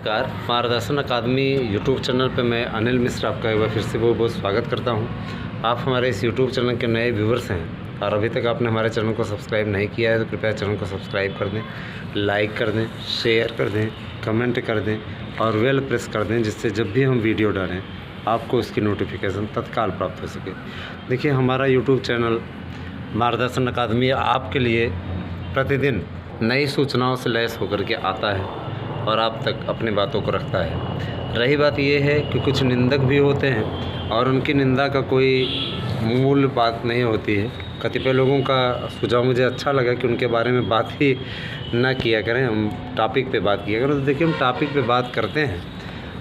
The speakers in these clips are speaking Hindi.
नमस्कार। मार्गदर्शन अकादमी यूट्यूब चैनल पे मैं अनिल मिश्र आपका एक बार फिर से बहुत बहुत स्वागत करता हूं। आप हमारे इस यूट्यूब चैनल के नए व्यूवर्स हैं और अभी तक आपने हमारे चैनल को सब्सक्राइब नहीं किया है तो कृपया चैनल को सब्सक्राइब कर दें, लाइक कर दें, शेयर कर दें, कमेंट कर दें और बेल प्रेस कर दें, जिससे जब भी हम वीडियो डालें आपको उसकी नोटिफिकेशन तत्काल प्राप्त हो सके। देखिए, हमारा यूट्यूब चैनल मार्गदर्शन अकादमी आपके लिए प्रतिदिन नई सूचनाओं से लैस होकर के आता है और आप तक अपनी बातों को रखता है। रही बात यह है कि कुछ निंदक भी होते हैं और उनकी निंदा का कोई मूल बात नहीं होती है। कतिपय लोगों का सुझाव मुझे अच्छा लगा कि उनके बारे में बात ही ना किया करें, हम टॉपिक पे बात किया करें। तो देखिए, हम टॉपिक पे बात करते हैं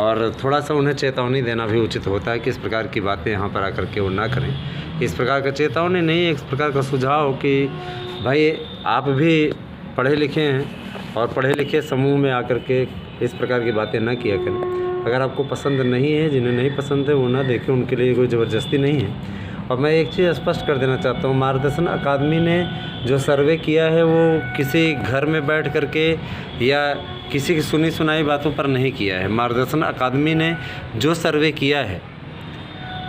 और थोड़ा सा उन्हें चेतावनी देना भी उचित होता है कि इस प्रकार की बातें यहाँ पर आकर के वो ना करें। इस प्रकार का चेतावनी नहीं, इस प्रकार का सुझाव कि भाई आप भी पढ़े लिखे हैं और पढ़े लिखे समूह में आकर के इस प्रकार की बातें ना किया करें। अगर आपको पसंद नहीं है, जिन्हें नहीं पसंद है वो ना देखें, उनके लिए कोई ज़बरदस्ती नहीं है। और मैं एक चीज़ स्पष्ट कर देना चाहता हूँ, मार्गदर्शन अकादमी ने जो सर्वे किया है वो किसी घर में बैठ करके या किसी की सुनी सुनाई बातों पर नहीं किया है। मार्गदर्शन अकादमी ने जो सर्वे किया है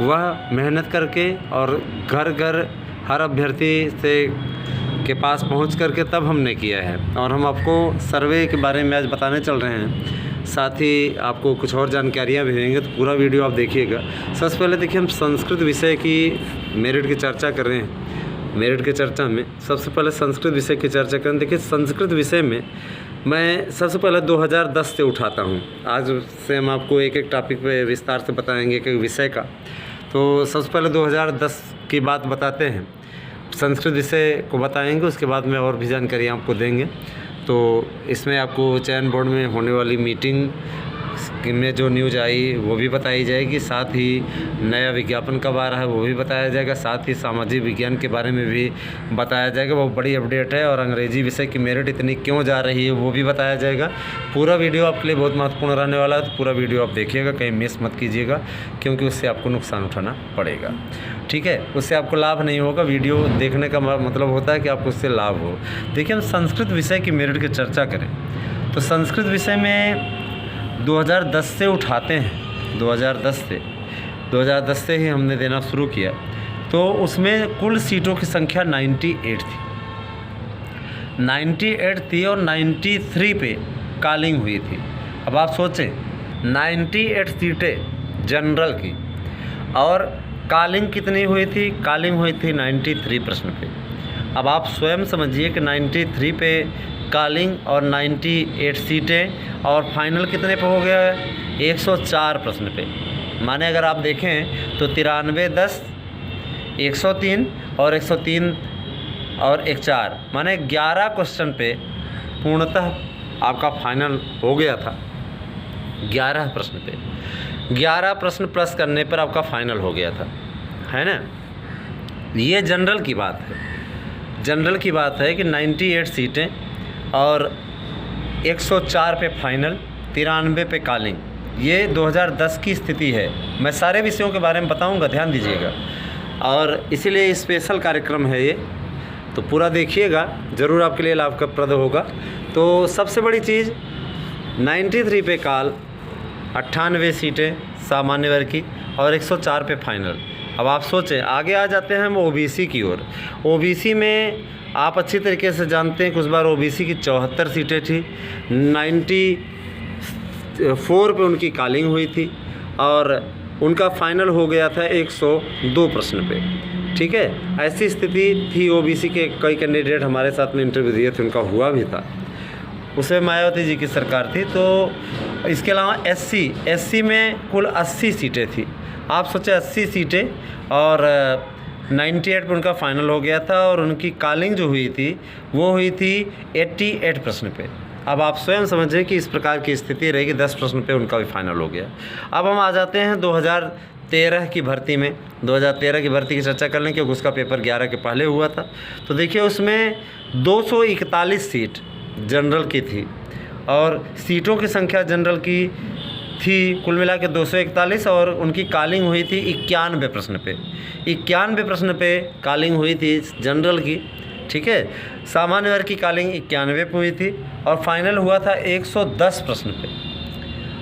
वह मेहनत करके और घर घर हर अभ्यर्थी से के पास पहुंच करके तब हमने किया है। और हम आपको सर्वे के बारे में आज बताने चल रहे हैं, साथ ही आपको कुछ और जानकारियां भी देंगे, तो पूरा वीडियो आप देखिएगा। सबसे पहले देखिए, हम संस्कृत विषय की मेरिट की चर्चा कर रहे हैं। मेरिट की चर्चा में सबसे पहले संस्कृत विषय की चर्चा करें। देखिए, संस्कृत विषय में मैं सबसे पहले 2010 से उठाता हूँ। आज से हम आपको एक एक टॉपिक पे विस्तार से बताएंगे एक एक विषय का। तो सबसे पहले 2010 की बात बताते हैं, संस्कृत विषय को बताएंगे, उसके बाद में और भी जानकारी आपको देंगे। तो इसमें आपको चयन बोर्ड में होने वाली मीटिंग में जो न्यूज़ आई वो भी बताई जाएगी, साथ ही नया विज्ञापन कब आ रहा है वो भी बताया जाएगा, साथ ही सामाजिक विज्ञान के बारे में भी बताया जाएगा, वो बड़ी अपडेट है। और अंग्रेजी विषय की मेरिट इतनी क्यों जा रही है वो भी बताया जाएगा। पूरा वीडियो आपके लिए बहुत महत्वपूर्ण रहने वाला है, तो पूरा वीडियो आप देखिएगा, कहीं मिस मत कीजिएगा, क्योंकि उससे आपको नुकसान उठाना पड़ेगा। ठीक है, उससे आपको लाभ नहीं होगा। वीडियो देखने का मतलब होता है कि आपको उससे लाभ हो। देखिए, हम संस्कृत विषय की मेरिट की चर्चा करें तो संस्कृत विषय में 2010 से उठाते हैं। 2010 से ही हमने देना शुरू किया, तो उसमें कुल सीटों की संख्या 98 थी। 98 थी और 93 पे कॉलिंग हुई थी। अब आप सोचें, 98 सीटें जनरल की और कॉलिंग कितनी हुई थी? कॉलिंग हुई थी 93 प्रश्न पे। अब आप स्वयं समझिए कि 93 पे कॉलिंग और 98 सीटें और फाइनल कितने पे हो गया है? 104 प्रश्न पे। माने अगर आप देखें तो 93, 10, 103 और 103 और 1 4, माने 11 क्वेश्चन पे पूर्णतः आपका फाइनल हो गया था। 11 प्रश्न पे 11 प्रश्न प्लस करने पर आपका फाइनल हो गया था, है ना। ये जनरल की बात है। जनरल की बात है कि 98 सीटें और 104 पे फाइनल, 93 पे कॉलिंग। ये 2010 की स्थिति है। मैं सारे विषयों के बारे में बताऊंगा, ध्यान दीजिएगा, और इसीलिए स्पेशल कार्यक्रम है ये, तो पूरा देखिएगा, ज़रूर आपके लिए लाभप्रद होगा। तो सबसे बड़ी चीज़ 93 पे कॉल, 98 सीटें सामान्य वर्ग की और 104 पे फाइनल। अब आप सोचें, आगे आ जाते हैं हम ओबीसी की ओर। ओबीसी में आप अच्छी तरीके से जानते हैं कि उस बार ओबीसी की 74 सीटें थी, 94 पे उनकी कॉलिंग हुई थी और उनका फाइनल हो गया था 102 प्रश्न पे। ठीक है, ऐसी स्थिति थी। ओबीसी के कई कैंडिडेट हमारे साथ में इंटरव्यू दिए थे, उनका हुआ भी था। उसमें मायावती जी की सरकार थी। तो इसके अलावा एससी में कुल 80 सीटें थी। आप सोचें, 80 सीटें और 98 पे उनका फाइनल हो गया था और उनकी कॉलिंग जो हुई थी वो हुई थी 88 प्रश्न पे। अब आप स्वयं समझिए कि इस प्रकार की स्थिति रहेगी। 10 प्रश्न पे उनका भी फाइनल हो गया। अब हम आ जाते हैं 2013 की भर्ती में। 2013 की भर्ती की चर्चा कर लें, क्योंकि उसका पेपर 11 के पहले हुआ था। तो देखिए, उसमें 241 सीट जनरल की थी और सीटों की संख्या जनरल की थी कुल मिला के 241 और उनकी कॉलिंग हुई थी 91 प्रश्न पे। 91 प्रश्न पे कॉलिंग हुई थी जनरल की। ठीक है, सामान्य वर्ग की कॉलिंग 91 पे हुई थी और फाइनल हुआ था 110 प्रश्न पे।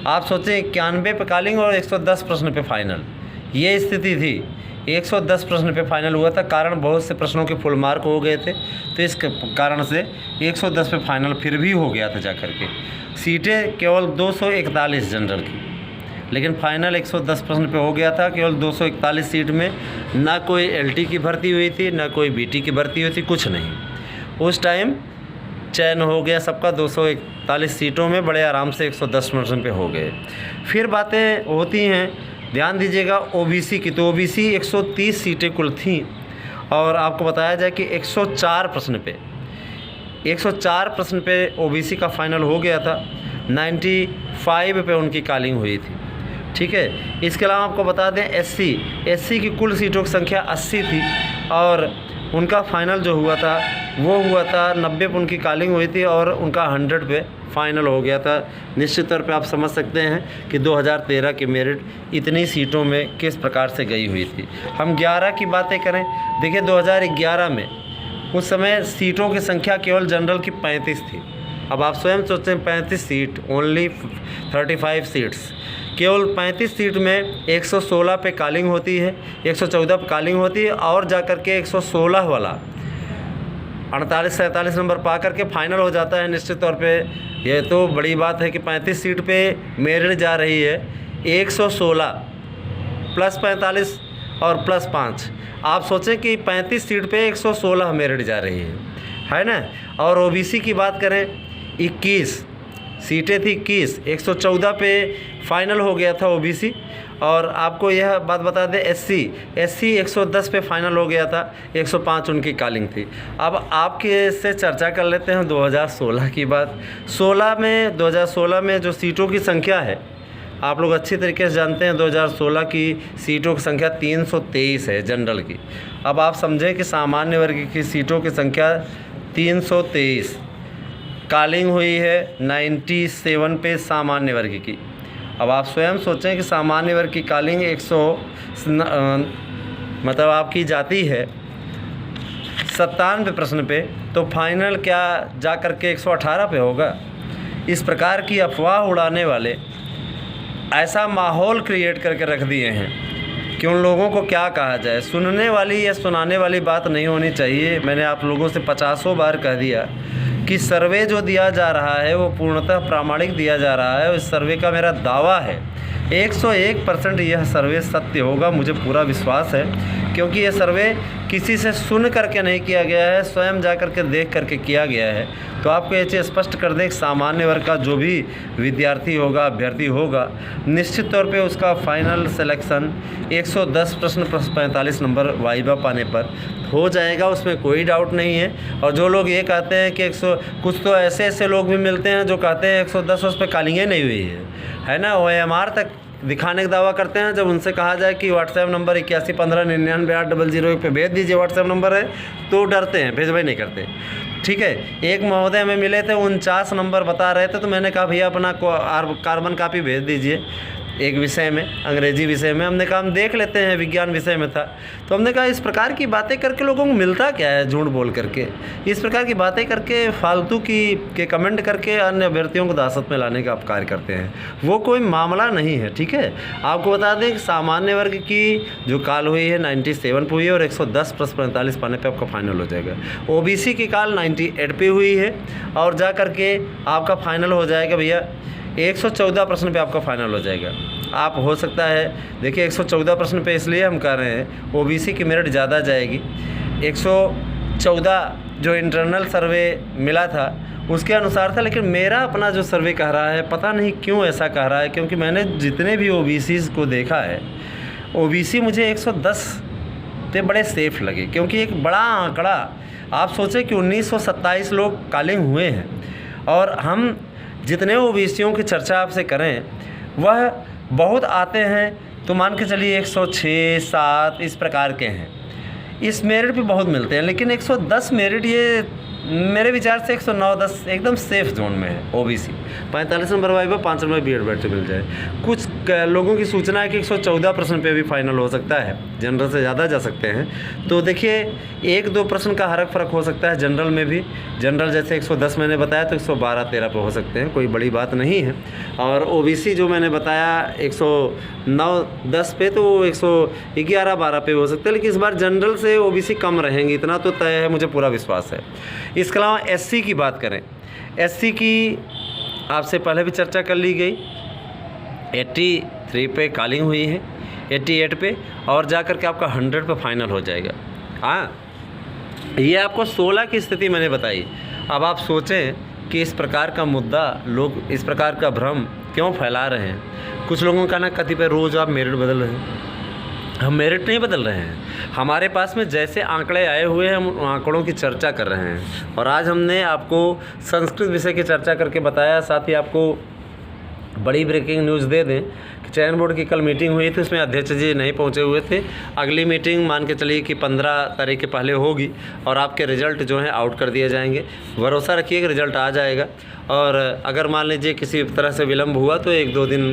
आप सोचें 91 पे कॉलिंग और 110 प्रश्न पे फाइनल, ये स्थिति थी। 110 प्रश्न पे फाइनल हुआ था, कारण बहुत से प्रश्नों के फुल मार्क हो गए थे, तो इस कारण से 110 पे फाइनल फिर भी हो गया था जा कर के। सीटें केवल 241 जनरल की, लेकिन फाइनल 110 प्रश्न पे हो गया था। केवल 241 सीट में ना कोई एलटी की भर्ती हुई थी, ना कोई बीटी की भर्ती हुई थी, कुछ नहीं। उस टाइम चयन हो गया सबका 241 सीटों में, बड़े आराम से 110 प्रश्न पे हो गए। फिर बातें होती हैं, ध्यान दीजिएगा ओबीसी की। तो ओबीसी 130 सीटें कुल थीं, और आपको बताया जाए कि 104 प्रश्न पे ओबीसी का फाइनल हो गया था। 95 पे उनकी कॉलिंग हुई थी, ठीक है। इसके अलावा आपको बता दें एससी की कुल सीटों की संख्या 80 थी, और उनका फाइनल जो हुआ था वो हुआ था 90 पे उनकी कॉलिंग हुई थी, और उनका 100 पे फाइनल हो गया था। निश्चित तौर पे आप समझ सकते हैं कि 2013 की मेरिट इतनी सीटों में किस प्रकार से गई हुई थी। हम 11 की बातें करें, देखिए 2011 में उस समय सीटों की संख्या केवल जनरल की 35 थी। अब आप स्वयं सोचें, 35 सीट, ओनली 35 सीट्स, केवल 35 सीट में 116 पे कॉलिंग होती है, 114 पे कॉलिंग होती है, और जा कर के 116 वाला 48-47 नंबर पा करके फाइनल हो जाता है। निश्चित तौर पे ये तो बड़ी बात है कि 35 सीट पे मेरिट जा रही है 116 प्लस 45 और प्लस 5। आप सोचें कि 35 सीट पे 116 मेरिट जा रही है ना। और ओबीसी की बात करें, 21 सीटें थी, 114 पे फाइनल हो गया था ओबीसी। और आपको यह बात बता दें, एससी 110 पे फाइनल हो गया था, 105 उनकी कॉलिंग थी। अब आपके से चर्चा कर लेते हैं 2016 की बात। 2016 में जो सीटों की संख्या है, आप लोग अच्छी तरीके से जानते हैं 2016 की सीटों की संख्या 323 है जनरल की। अब आप समझें कि सामान्य वर्ग की सीटों की संख्या 323, कॉलिंग हुई है 97 पे सामान्य वर्ग की। अब आप स्वयं सोचें कि सामान्य वर्ग की कॉलिंग 100 मतलब आपकी जाती है 97 प्रश्न पे, तो फाइनल क्या जा कर के 118 पे होगा। इस प्रकार की अफवाह उड़ाने वाले ऐसा माहौल क्रिएट करके रख दिए हैं कि उन लोगों को क्या कहा जाए। सुनने वाली या सुनाने वाली बात नहीं होनी चाहिए। मैंने आप लोगों से 50 बार कह दिया कि सर्वे जो दिया जा रहा है वो पूर्णतः प्रामाणिक दिया जा रहा है। इस सर्वे का मेरा दावा है 101% यह सर्वे सत्य होगा, मुझे पूरा विश्वास है, क्योंकि यह सर्वे किसी से सुन करके नहीं किया गया है, स्वयं जा कर के देख करके किया गया है। तो आपको ये चीज़ स्पष्ट कर दें कि सामान्य वर्ग का जो भी विद्यार्थी होगा, अभ्यर्थी होगा, निश्चित तौर पे उसका फाइनल सिलेक्शन 110 प्रश्न प्लस 45 नंबर वाइवा पाने पर हो जाएगा, उसमें कोई डाउट नहीं है। और जो लोग ये कहते हैं कि 100, कुछ तो ऐसे लोग भी मिलते हैं जो कहते हैं 110 उस पर कॉलिंगें नहीं हुई है ना, OMR तक दिखाने का दावा करते हैं। जब उनसे कहा जाए कि व्हाट्सएप नंबर 8115998001 पे भेज दीजिए, व्हाट्सएप नंबर है, तो डरते हैं, भेजवाई नहीं करते। ठीक है, एक महोदय में मिले थे 49 नंबर बता रहे थे, तो मैंने कहा भैया अपना कार्बन कापी भेज दीजिए एक विषय में, अंग्रेजी विषय में। हमने कहा हम देख लेते हैं, विज्ञान विषय में था। तो हमने कहा इस प्रकार की बातें करके लोगों को मिलता क्या है, झूठ बोल करके, इस प्रकार की बातें करके फालतू के कमेंट करके अन्य अभ्यर्थियों को दासत में लाने का आप कार्य करते हैं। वो कोई मामला नहीं है, ठीक है। आपको बता दें कि सामान्य वर्ग की जो कॉल हुई है 97 पे हुई है, और 110 प्लस 45 पाने पर आपका फाइनल हो जाएगा। OBC की कॉल 98 पे हुई है, और जा करके आपका फाइनल हो जाएगा भैया 114 प्रश्न पे आपका फाइनल हो जाएगा। आप हो सकता है, देखिए 114 प्रश्न पे इसलिए हम कह रहे हैं OBC की मेरिट ज़्यादा जाएगी। 114 जो इंटरनल सर्वे मिला था उसके अनुसार था, लेकिन मेरा अपना जो सर्वे कह रहा है, पता नहीं क्यों ऐसा कह रहा है, क्योंकि मैंने जितने भी OBCs को देखा है, OBC मुझे 110 पे बड़े सेफ लगे, क्योंकि एक बड़ा आंकड़ा, आप सोचें कि 1927 लोग कॉलिंग हुए हैं, और हम जितने OBCयों की चर्चा आपसे करें वह बहुत आते हैं, तो मान के चलिए 106-7 इस प्रकार के हैं। इस मेरिट भी बहुत मिलते हैं, लेकिन 110 मेरिट ये मेरे विचार से 109-10 एकदम सेफ जोन में है OBC. 45 number viva 5 number BEd बैठे मिल जाए। कुछ लोगों की सूचना है कि 114 प्रश्न पे भी फाइनल हो सकता है, जनरल से ज़्यादा जा सकते हैं। तो देखिए 1-2 प्रश्न का फ़र्क हो सकता है जनरल में भी। जनरल जैसे 110 मैंने बताया तो 112-13 पे हो सकते हैं, कोई बड़ी बात नहीं है। और ओबीसी जो मैंने बताया 109-10 पे तो 111-12 पे हो सकते हैं। लेकिन इस बार जनरल से ओबीसी कम रहेंगे, इतना तो तय है, मुझे पूरा विश्वास है। इसके अलावा एससी की बात करें, एससी की आपसे पहले भी चर्चा कर ली गई। 83 पे कॉलिंग हुई है, 88 पे, और जा कर के आपका 100 पे फाइनल हो जाएगा। हाँ, ये आपको 16 की स्थिति मैंने बताई। अब आप सोचें कि इस प्रकार का मुद्दा लोग इस प्रकार का भ्रम क्यों फैला रहे हैं। कुछ लोगों का ना कतिपय रोज़ आप मेरिट बदल रहे हैं, हम मेरिट नहीं बदल रहे हैं। हमारे पास में जैसे आंकड़े आए हुए हैं हम आंकड़ों की चर्चा कर रहे हैं। और आज हमने आपको संस्कृत विषय की चर्चा करके बताया। साथ ही आपको बड़ी ब्रेकिंग न्यूज़ दे दें कि चयन बोर्ड की कल मीटिंग हुई थी, उसमें अध्यक्ष जी नहीं पहुंचे हुए थे। अगली मीटिंग मान के चलिए कि 15 तारीख के पहले होगी और आपके रिज़ल्ट जो हैं आउट कर दिए जाएंगे। भरोसा रखिए कि रिज़ल्ट आ जाएगा। और अगर मान लीजिए किसी तरह से विलम्ब हुआ तो 1-2 दिन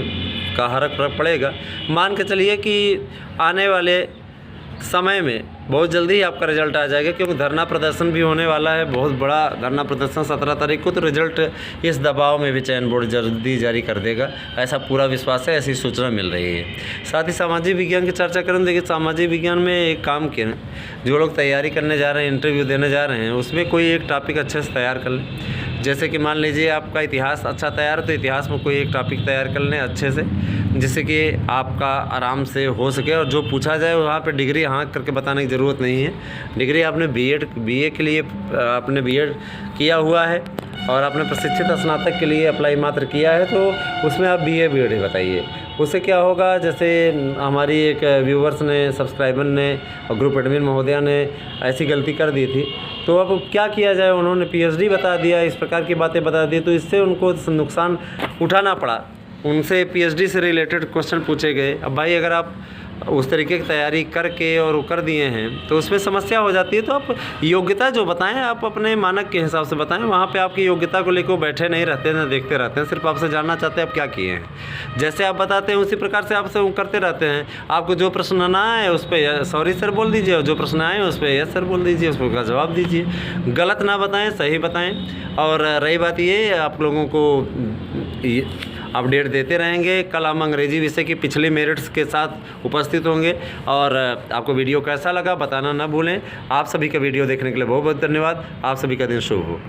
का फर्क पड़ेगा। मान के चलिए कि आने वाले समय में बहुत जल्दी ही आपका रिज़ल्ट आ जाएगा, क्योंकि धरना प्रदर्शन भी होने वाला है, बहुत बड़ा धरना प्रदर्शन 17 तारीख को। तो रिज़ल्ट इस दबाव में भी चयन बोर्ड जल्दी जारी कर देगा, ऐसा पूरा विश्वास है, ऐसी सूचना मिल रही है। साथ ही सामाजिक विज्ञान की चर्चा करें। देखिए सामाजिक विज्ञान में एक काम किया, जो लोग तैयारी करने जा रहे हैं, इंटरव्यू देने जा रहे हैं, उसमें कोई एक टॉपिक अच्छे से तैयार कर लें। जैसे कि मान लीजिए आपका इतिहास अच्छा तैयार है तो इतिहास में कोई एक टॉपिक तैयार कर लें अच्छे से, जिससे कि आपका आराम से हो सके। और जो पूछा जाए वहाँ पे डिग्री हाँ करके बताने की ज़रूरत नहीं है। डिग्री आपने बीए के लिए आपने बीएड किया हुआ है और आपने प्रशिक्षित स्नातक के लिए अप्लाई मात्र किया है, तो उसमें आप बीएड ही बताइए। उससे क्या होगा, जैसे हमारी एक व्यूवर्स ने, सब्सक्राइबर ने और ग्रुप एडमिन महोदया ने ऐसी गलती कर दी थी, तो अब क्या किया जाए, उन्होंने पीएचडी बता दिया, इस प्रकार की बातें बता दी, तो इससे उनको नुकसान उठाना पड़ा। उनसे पीएचडी से रिलेटेड क्वेश्चन पूछे गए। अब भाई अगर आप उस तरीके की तैयारी करके और वो कर दिए हैं तो उसमें समस्या हो जाती है। तो आप योग्यता जो बताएं आप अपने मानक के हिसाब से बताएं। वहाँ पे आपकी योग्यता को लेकर बैठे नहीं रहते, ना देखते रहते हैं, सिर्फ आपसे जानना चाहते हैं आप क्या किए हैं। जैसे आप बताते हैं उसी प्रकार से आपसे वो करते रहते हैं। आपको जो प्रश्न ना आए उस पर सॉरी सर बोल दीजिए, और जो प्रश्न आए उस पर यस सर बोल दीजिए, उस पर जवाब दीजिए। गलत ना बताएँ, सही बताएँ। और रही बात ये, आप लोगों को अपडेट देते रहेंगे। कल हम अंग्रेजी विषय की पिछले मेरिट्स के साथ उपस्थित होंगे। और आपको वीडियो कैसा लगा बताना ना भूलें। आप सभी का वीडियो देखने के लिए बहुत बहुत धन्यवाद। आप सभी का दिन शुभ हो।